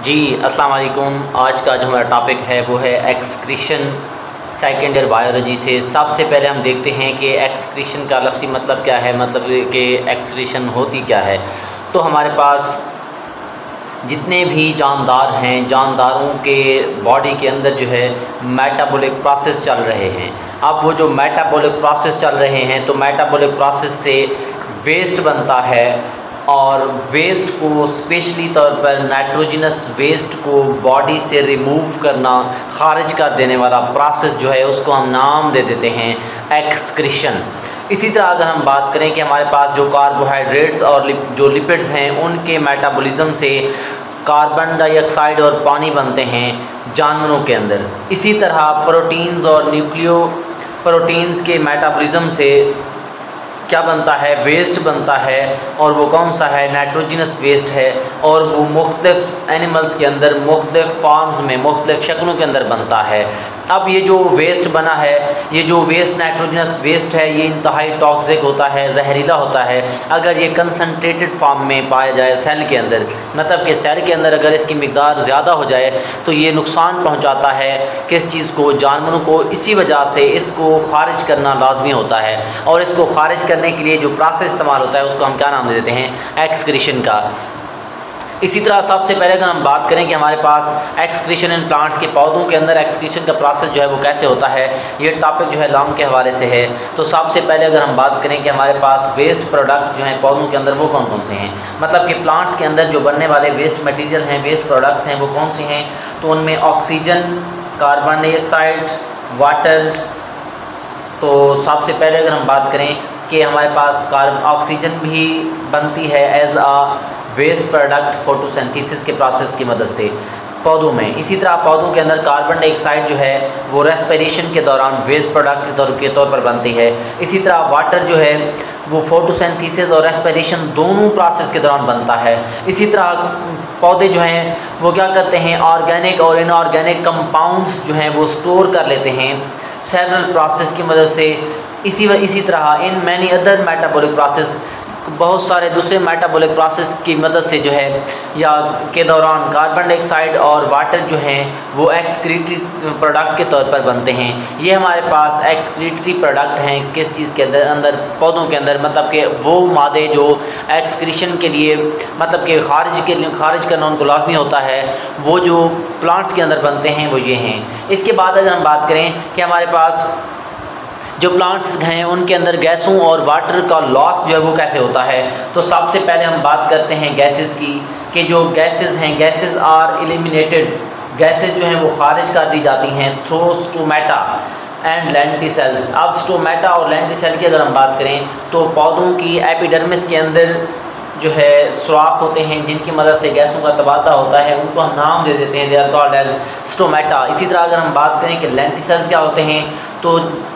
जी अस्सलाम वालेकुम। आज का जो हमारा टॉपिक है वो है एक्सक्रीशन सेकेंड ईयर बायोलॉजी से। सबसे पहले हम देखते हैं कि एक्सक्रीशन का लफ्ज़ी मतलब क्या है, मतलब कि एक्सक्रीशन होती क्या है। तो हमारे पास जितने भी जानदार हैं, जानदारों के बॉडी के अंदर जो है मेटाबॉलिक प्रोसेस चल रहे हैं। अब वो जो मेटाबॉलिक प्रोसेस चल रहे हैं तो मेटाबॉलिक प्रोसेस से वेस्ट बनता है और वेस्ट को स्पेशली तौर पर नाइट्रोजनस वेस्ट को बॉडी से रिमूव करना, खारिज कर देने वाला प्रोसेस जो है उसको हम नाम दे देते हैं एक्सक्रीशन। इसी तरह अगर हम बात करें कि हमारे पास जो कार्बोहाइड्रेट्स और जो लिपिड्स हैं उनके मेटाबॉलिज्म से कार्बन डाइऑक्साइड और पानी बनते हैं जानवरों के अंदर। इसी तरह प्रोटीन्स और न्यूक्लियो प्रोटीन्स के मेटाबॉलिज्म से क्या बनता है, वेस्ट बनता है, और वो कौन सा है, नाइट्रोजनस वेस्ट है, और वो मुख्तलिफ एनिमल्स के अंदर मुख्तलिफ फॉर्म्स में मुख्तलिफ शक्लों के अंदर बनता है। अब ये जो वेस्ट बना है, ये जो वेस्ट नाइट्रोजनस वेस्ट है, ये इंतहाई टॉक्सिक होता है, जहरीला होता है अगर ये कंसनट्रेटेड फॉर्म में पाया जाए सेल के अंदर। मतलब कि सेल के अंदर अगर इसकी मिकदार ज़्यादा हो जाए तो ये नुकसान पहुँचाता है किस चीज़ को, जानवरों को। इसी वजह से इसको खारिज करना लाजमी होता है, और इसको खारिज करने के लिए जो प्रोसेस इस्तेमाल होता है उसको हम क्या नाम दे देते हैं, एक्सक्रीशन का। इसी तरह सबसे पहले अगर हम बात करें कि हमारे पास एक्सक्रीशन इन प्लांट्स के पौधों के अंदर एक्सक्रीशन का प्रोसेस जो है वो कैसे होता है, ये टॉपिक जो है लॉन्ग के हवाले से है। तो सबसे पहले अगर हम बात करें कि हमारे पास वेस्ट प्रोडक्ट्स जो हैं पौधों के अंदर वो कौन कौन से हैं, मतलब कि प्लांट्स के अंदर जो बनने वाले वेस्ट मटेरियल हैं, वेस्ट प्रोडक्ट्स हैं, वो कौन से हैं। तो उनमें ऑक्सीजन, कार्बन डाइऑक्साइड, वाटर। तो सबसे पहले अगर हम बात करें कि हमारे पास ऑक्सीजन भी बनती है एज आ वेस्ट प्रोडक्ट फोटोसिंथेसिस के प्रोसेस की मदद से पौधों में। इसी तरह पौधों के अंदर कार्बन डाइऑक्साइड जो है वो रेस्पिरेशन के दौरान वेस्ट प्रोडक्ट के तौर पर बनती है। इसी तरह वाटर जो है वो फोटोसिंथेसिस और रेस्पिरेशन दोनों प्रोसेस के दौरान बनता है। इसी तरह पौधे जो हैं वो क्या करते हैं, ऑर्गेनिक और इनऑर्गेनिक कंपाउंड्स जो हैं वो स्टोर कर लेते हैं सेलुलर प्रोसेस की मदद से। इसी तरह in many other metabolic process, बहुत सारे दूसरे मेटाबॉलिक प्रोसेस की मदद से जो है या के दौरान कार्बन डाइऑक्साइड और वाटर जो हैं वो एक्सक्रीटरी प्रोडक्ट के तौर पर बनते हैं। ये हमारे पास एक्सक्रीटरी प्रोडक्ट हैं किस चीज़ के अंदर पौधों के अंदर, मतलब कि वो मादे जो एक्सक्रीशन के लिए, मतलब कि खारिज करना उनको लाजमी होता है, वो जो प्लांट्स के अंदर बनते हैं वो ये हैं। इसके बाद अगर हम बात करें कि हमारे पास जो प्लांट्स हैं उनके अंदर गैसों और वाटर का लॉस जो है वो कैसे होता है। तो सबसे पहले हम बात करते हैं गैसेस की, कि जो गैसेस हैं, गैसेस आर एलिमिनेटेड, गैसेस जो हैं वो खारिज कर दी जाती हैं थ्रू स्टोमेटा एंड लेंटिसेल्स। अब स्टोमेटा और लेंटिसेल की अगर हम बात करें तो पौधों की एपिडर्मिस के अंदर जो है सुराख होते हैं जिनकी मदद से गैसों का तबादला होता है, उनको हम नाम दे देते हैं, they are called as stomata. इसी तरह अगर हम बात करें कि लेंटिसेल्स क्या होते हैं, तो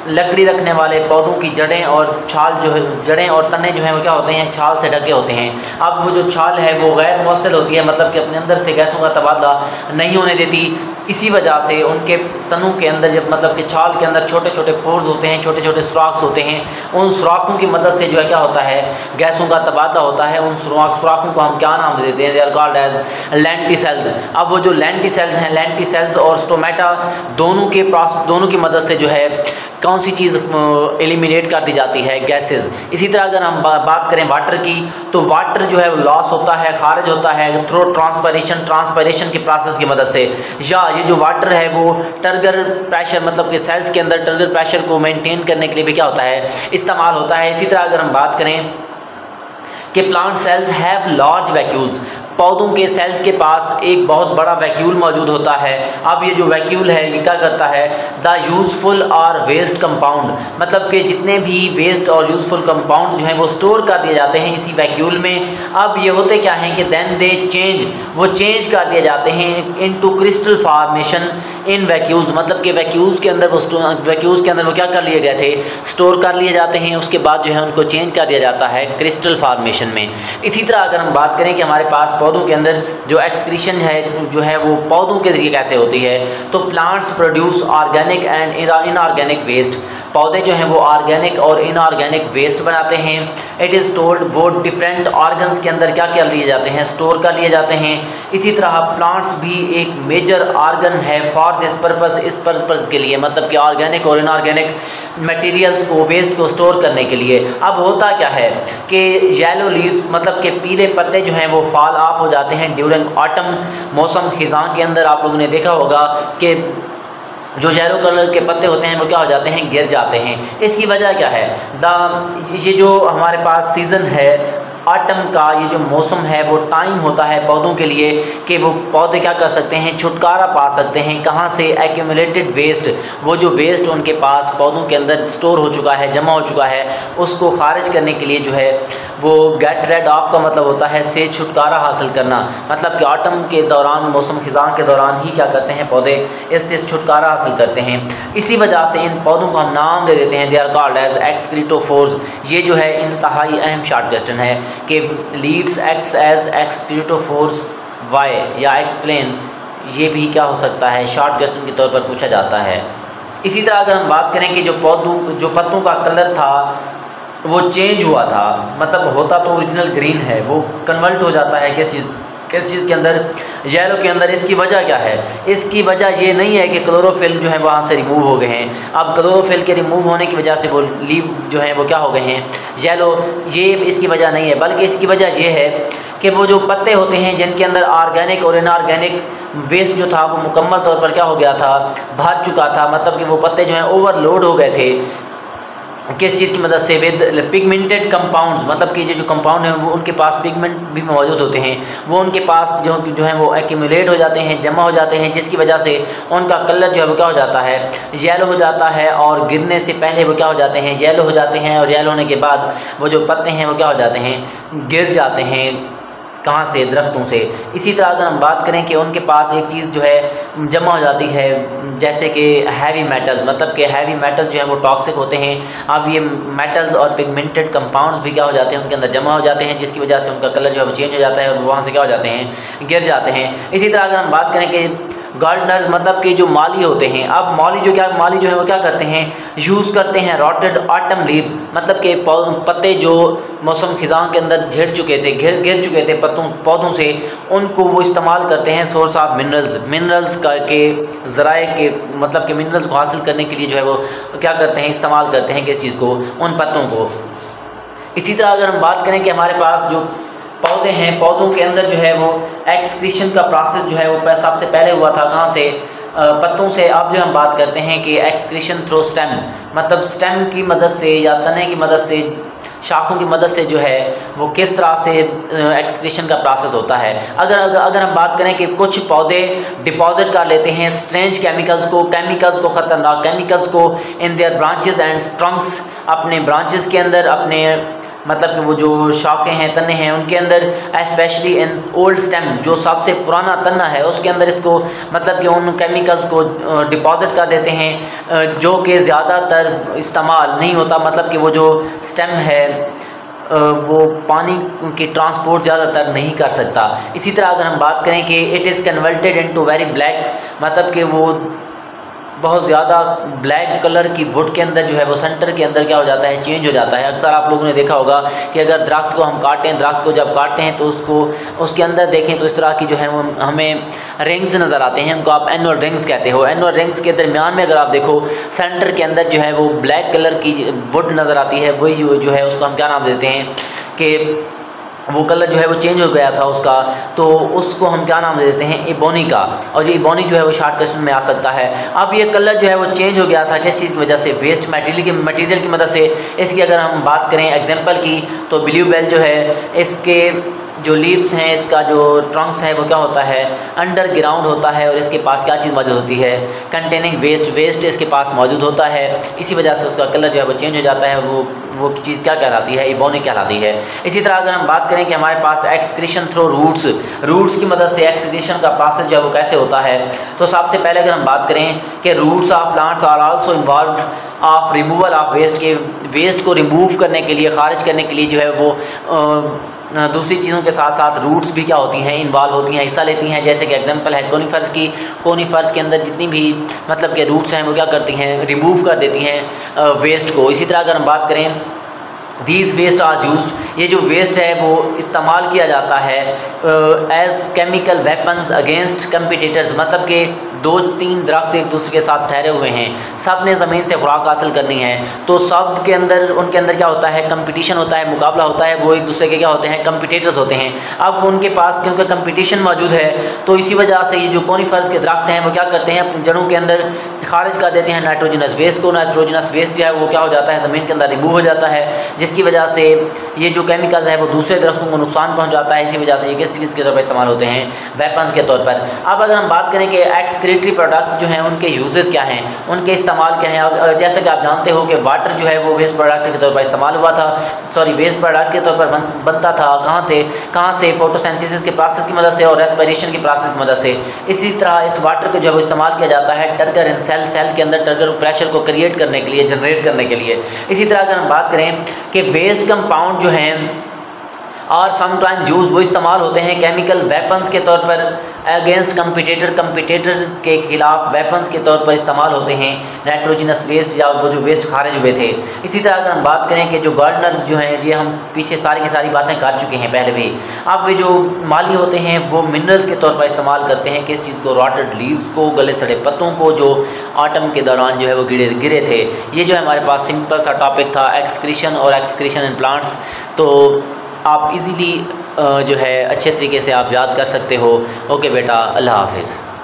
लकड़ी रखने वाले पौधों की जड़ें और छाल जो है, जड़ें और तने जो हैं वो क्या होते हैं, छाल से ढके होते हैं। अब वो जो छाल है वो गैर मुवस्सिल होती है, मतलब कि अपने अंदर से गैसों का तबादला नहीं होने देती। इसी वजह से उनके तनों के अंदर जब, मतलब कि छाल के अंदर छोटे छोटे पोर्स होते हैं, छोटे छोटे सुराख होते हैं, उन सुराखों की मदद से जो है क्या होता है, गैसों का तबादला होता है। उन सुराखों को हम क्या नाम दे देते हैं, they are called as lenticels. अब वो जो लेंटिसेल्स हैं, लेंटिसेल्स और स्टोमेटा दोनों की मदद से जो है कौन सी चीज़ एलिमिनेट कर दी जाती है, गैसेस। इसी तरह अगर हम बात करें वाटर की, तो वाटर जो है लॉस होता है, खारिज होता है थ्रू ट्रांसपायरेशन की प्रोसेस की मदद से। या ये जो वाटर है वो टर्गर प्रेशर, मतलब कि सेल्स के अंदर टर्गर प्रेशर को मेंटेन करने के लिए भी क्या होता है, इस्तेमाल होता है। इसी तरह अगर हम बात करें कि plant cells have large vacuoles, पौधों के सेल्स के पास एक बहुत बड़ा वैक्यूल मौजूद होता है। अब ये जो वैक्यूल है ये क्या करता है, द यूज़फुल और वेस्ट कंपाउंड, मतलब कि जितने भी वेस्ट और यूज़फुल कंपाउंड जो हैं वो स्टोर कर दिए जाते हैं इसी वैक्यूल में। अब ये होते क्या हैं कि देन दे चेंज कर दिए जाते हैं इनटू क्रिस्टल फॉर्मेशन इन वैक्यूल्स, मतलब कि वैक्यूल्स के अंदर वो क्या कर लिए गए थे, स्टोर कर लिए जाते हैं। उसके बाद जो है उनको चेंज कर दिया जाता है क्रिस्टल फॉर्मेशन में। इसी तरह अगर हम बात करें कि हमारे पास पौधों के अंदर जो एक्सक्रीशन है जो है वो पौधों के ज़रिए कैसे होती है। तो plants produce organic and inorganic waste, पौधे जो हैं वो ऑर्गेनिक और इनऑर्गेनिक वेस्ट बनाते हैं। इट इज़ टोल्ड वो डिफरेंट ऑर्गन्स के अंदर क्या क्या लिए जाते हैं, स्टोर कर लिए जाते हैं। इसी तरह प्लांट्स भी एक मेजर ऑर्गन है फॉर दिस पर्पस, इस पर्पस के लिए, मतलब कि ऑर्गेनिक और इनऑर्गेनिक मटेरियल्स को, वेस्ट को स्टोर करने के लिए। अब होता क्या है कि येलो लीव्स मतलब कि पीले पत्ते जो हैं वो फॉल ऑफ हो जाते हैं ड्यूरिंग ऑटम, मौसम खिज़ां के अंदर। आप लोगों ने देखा होगा कि जो येलो कलर के पत्ते होते हैं वो क्या हो जाते हैं, गिर जाते हैं। इसकी वजह क्या है, ये जो हमारे पास सीज़न है ऑटम का, ये जो मौसम है वो टाइम होता है पौधों के लिए कि वो पौधे क्या कर सकते हैं, छुटकारा पा सकते हैं कहाँ से, एक्यूमुलेटेड वेस्ट, वो जो वेस्ट उनके पास पौधों के अंदर स्टोर हो चुका है, जमा हो चुका है, उसको खारिज करने के लिए जो है वो गेट रेड ऑफ का मतलब होता है से छुटकारा हासिल करना। मतलब कि ऑटम के दौरान, मौसम खिज़ां के दौरान ही क्या करते हैं पौधे, इससे छुटकारा हासिल करते हैं। इसी वजह से इन पौधों को हम नाम दे देते हैं, दे आर कॉल्ड एज एक्सक्रीटोफोर्स। ये जो है इंतहाई अहम शॉर्ट क्वेश्चन है कि लीव्स एक्ट्स एज एक्सक्रीटोफोर्स वाई, या एक्सप्लेन, ये भी क्या हो सकता है, शॉर्ट क्वेश्चन के तौर पर पूछा जाता है। इसी तरह अगर हम बात करें कि जो पत्तों का कलर था वो चेंज हुआ था, मतलब होता तो ओरिजिनल ग्रीन है, वो कन्वर्ट हो जाता है किस चीज़ के अंदर, येलो के अंदर। इसकी वजह क्या है, इसकी वजह ये नहीं है कि क्लोरोफिल जो है वहाँ से रिमूव हो गए हैं। अब क्लोरोफिल के रिमूव होने की वजह से वो लीव जो है वो क्या हो गए हैं, येलो, ये इसकी वजह नहीं है, बल्कि इसकी वजह ये है कि वो जो पत्ते होते हैं जिनके अंदर ऑर्गेनिक और इनऑर्गेनिक वेस्ट जो था वो मुकम्मल तौर पर क्या हो गया था, भर चुका था। मतलब कि वो पत्ते जो हैं ओवरलोड हो गए थे किस चीज़ की मदद से, विद पिगमेंटेड कंपाउंड्स, मतलब कि जो कंपाउंड हैं वो उनके पास पिगमेंट भी मौजूद होते हैं, वो उनके पास जो है वो एक्यूमुलेट हो जाते हैं, जमा हो जाते हैं, जिसकी वजह से उनका कलर जो है वो क्या हो जाता है, येलो हो जाता है। और गिरने से पहले वो क्या हो जाते हैं, येलो हो जाते हैं, और येलो होने के बाद वो जो पत्ते हैं वो क्या हो जाते हैं, गिर जाते हैं। कहाँ से, दरख्तों से। इसी तरह अगर हम बात करें कि उनके पास एक चीज़ जो है जमा हो जाती है, जैसे कि हैवी मेटल्स, मतलब कि हैवी मेटल्स जो है वो टॉक्सिक होते हैं। अब ये मेटल्स और पिगमेंटेड कंपाउंड्स भी क्या हो जाते हैं, उनके अंदर जमा हो जाते हैं, जिसकी वजह से उनका कलर जो है वो चेंज हो जाता है और वहाँ से क्या हो जाते हैं, गिर जाते हैं। इसी तरह अगर हम बात करें कि गार्डनर्स मतलब कि जो माली होते हैं, अब माली जो है वो क्या करते हैं, यूज़ करते हैं रॉटेड ऑटम लीव्स, मतलब कि पत्ते जो मौसम खिज़ां के अंदर झड़ चुके थे, गिर चुके थे पौधों से, उनको वो इस्तेमाल करते हैं सोर्स ऑफ मिनरल्स के ज़राए के, मतलब कि मिनरल्स को हासिल करने के लिए जो है वो क्या करते हैं, इस्तेमाल करते हैं किस चीज़ को, उन पत्तों को। इसी तरह अगर हम बात करें कि हमारे पास जो पौधे हैं, पौधों के अंदर जो है वो एक्सक्रीशन का प्रोसेस जो है वो सबसे पहले हुआ था कहाँ से, पत्तों से। अब जो हम बात करते हैं कि एक्सक्रीशन थ्रू स्टेम, मतलब स्टेम की मदद से या तने की मदद से, शाखों की मदद से जो है वो किस तरह से एक्सक्रीशन का प्रोसेस होता है। अगर हम बात करें कि कुछ पौधे डिपॉजिट कर लेते हैं स्ट्रेंज केमिकल्स को, ख़तरनाक केमिकल्स को in their branches and Trunks, अपने ब्रांचेस के अंदर, अपने मतलब कि वो जो शाखें हैं, तने हैं, उनके अंदर, स्पेशली इन ओल्ड स्टेम, जो सबसे पुराना तना है उसके अंदर इसको मतलब कि उन केमिकल्स को डिपॉजिट कर देते हैं, जो कि ज़्यादातर इस्तेमाल नहीं होता। मतलब कि वो जो स्टेम है वो पानी की ट्रांसपोर्ट ज़्यादातर नहीं कर सकता। इसी तरह अगर हम बात करें कि it is converted into very black, मतलब कि वो बहुत ज़्यादा ब्लैक कलर की वुड के अंदर जो है वो सेंटर के अंदर क्या हो जाता है, चेंज हो जाता है। अक्सर आप लोगों ने देखा होगा कि अगर दरख्त को हम काटें, दरख्त को जब काटते हैं तो उसके अंदर देखें तो इस तरह की जो है वो हमें रिंग्स नज़र आते हैं, उनको आप एनुअल रिंग्स कहते हो। एनुअल रिंग्स के दरमियान में अगर आप देखो सेंटर के अंदर जो है वो ब्लैक कलर की वुड नज़र आती है, वही जो है उसको हम क्या नाम देते हैं कि वो कलर जो है वो चेंज हो गया था उसका, तो उसको हम क्या नाम दे देते हैं, इबोनी का। और ये इबोनी जो है वो शॉर्ट क्वेश्चन में आ सकता है। अब ये कलर जो है वो चेंज हो गया था किस चीज़ की वजह से, वेस्ट मटेरियल की मदद से। इसकी अगर हम बात करें एग्जांपल की तो ब्लूबेल जो है, इसके जो लीव्स हैं, इसका जो ट्रंक्स है वो क्या होता है, अंडरग्राउंड होता है, और इसके पास क्या चीज़ मौजूद होती है, कंटेनिंग वेस्ट इसके पास मौजूद होता है। इसी वजह से उसका कलर जो है वो चेंज हो जाता है, वो चीज़ क्या कहलाती है, इबोनी कहलाती है। इसी तरह अगर हम बात करें कि हमारे पास एक्सक्रीशन थ्रू रूट्स की मदद से एक्सक्रीशन का प्रोसेस जो है वो कैसे होता है, तो सबसे पहले अगर हम बात करें कि roots of plants are also involved of removal of waste, के वेस्ट को रिमूव करने के लिए, खारिज करने के लिए जो है वो दूसरी चीज़ों के साथ साथ रूट्स भी क्या होती हैं, इन्वॉल्व होती हैं, हिस्सा लेती हैं। जैसे कि एग्जांपल है कोनिफर्स की। कोनिफर्स के अंदर जितनी भी मतलब के रूट्स हैं वो क्या करती हैं, रिमूव कर देती हैं वेस्ट को। इसी तरह अगर हम बात करें दीज वेस्ट आर यूज्ड, ये जो वेस्ट है वो इस्तेमाल किया जाता है as chemical weapons against competitors. मतलब कि 2-3 दरख्त एक दूसरे के साथ ठहरे हुए हैं, सब ने ज़मीन से खुराक हासिल करनी है, तो सब के अंदर उनके अंदर क्या होता है, कंपटीशन होता है, मुकाबला होता है, वो एक दूसरे के क्या होते हैं, कंपिटिटर्स होते हैं। अब उनके पास क्योंकि कंपटीशन मौजूद है तो इसी वजह से ये जो कोनिफर्स के दरख्त हैं वो क्या करते हैं, अपनी जड़ों के अंदर खारिज कर देते हैं नाइट्रोजनस वेस्ट को। नाइट्रोजनस वेस्ट जो है वो क्या हो जाता है, ज़मीन के अंदर रिमूव हो जाता है, जिसकी वजह से ये जो केमिकल्स है वो दूसरे दरख्तों को नुकसान पहुंचाता है। इसी वजह से ये किस चीज़ के तौर पर इस्तेमाल होते हैं, वेपन्स के तौर पर। अब अगर हम बात करें कि एक्सक्रीटरी प्रोडक्ट्स जो हैं उनके यूजेस क्या हैं, उनके इस्तेमाल क्या हैं। जैसे कि आप जानते हो कि वाटर जो है वो वेस्ट प्रोडक्ट के तौर पर इस्तेमाल हुआ था, वेस्ट प्रोडक्ट के तौर पर बनता था। कहाँ से, फोटोसिंथेसिस के प्रोसेस की मदद से और रेस्पिरेशन की प्रोसेस की मदद से। इसी तरह इस वाटर को जो है वो इस्तेमाल किया जाता है टर्गर इन सेल के अंदर टर्गर प्रेशर को क्रिएट करने के लिए, जनरेट करने के लिए। इसी तरह अगर हम बात करें कि वेस्ट कंपाउंड जो हैं और समटाइम्स यूज वो इस्तेमाल होते हैं केमिकल वेपन्स के तौर पर अगेंस्ट कंपिटिटर्स के खिलाफ वेपन्स के तौर पर इस्तेमाल होते हैं नाइट्रोजनस वेस्ट या वो जो वेस्ट खारिज हुए थे। इसी तरह अगर हम बात करें कि जो गार्डनर्स जो हैं, ये हम पीछे सारी की सारी बातें कर चुके हैं पहले भी। अब वे जो माली होते हैं वो मिनरल्स के तौर पर इस्तेमाल करते हैं किस चीज़ को, रॉटेड लीव्स को, गले सड़े पत्तों को, जो ऑटम के दौरान जो है वो गिरे थे। ये जो है हमारे पास सिंपल सा टॉपिक था एक्सक्रीशन और एक्सक्रीशन इन प्लांट्स। तो आप इजीली जो है अच्छे तरीके से आप याद कर सकते हो। ओके बेटा, अल्लाह हाफिज़।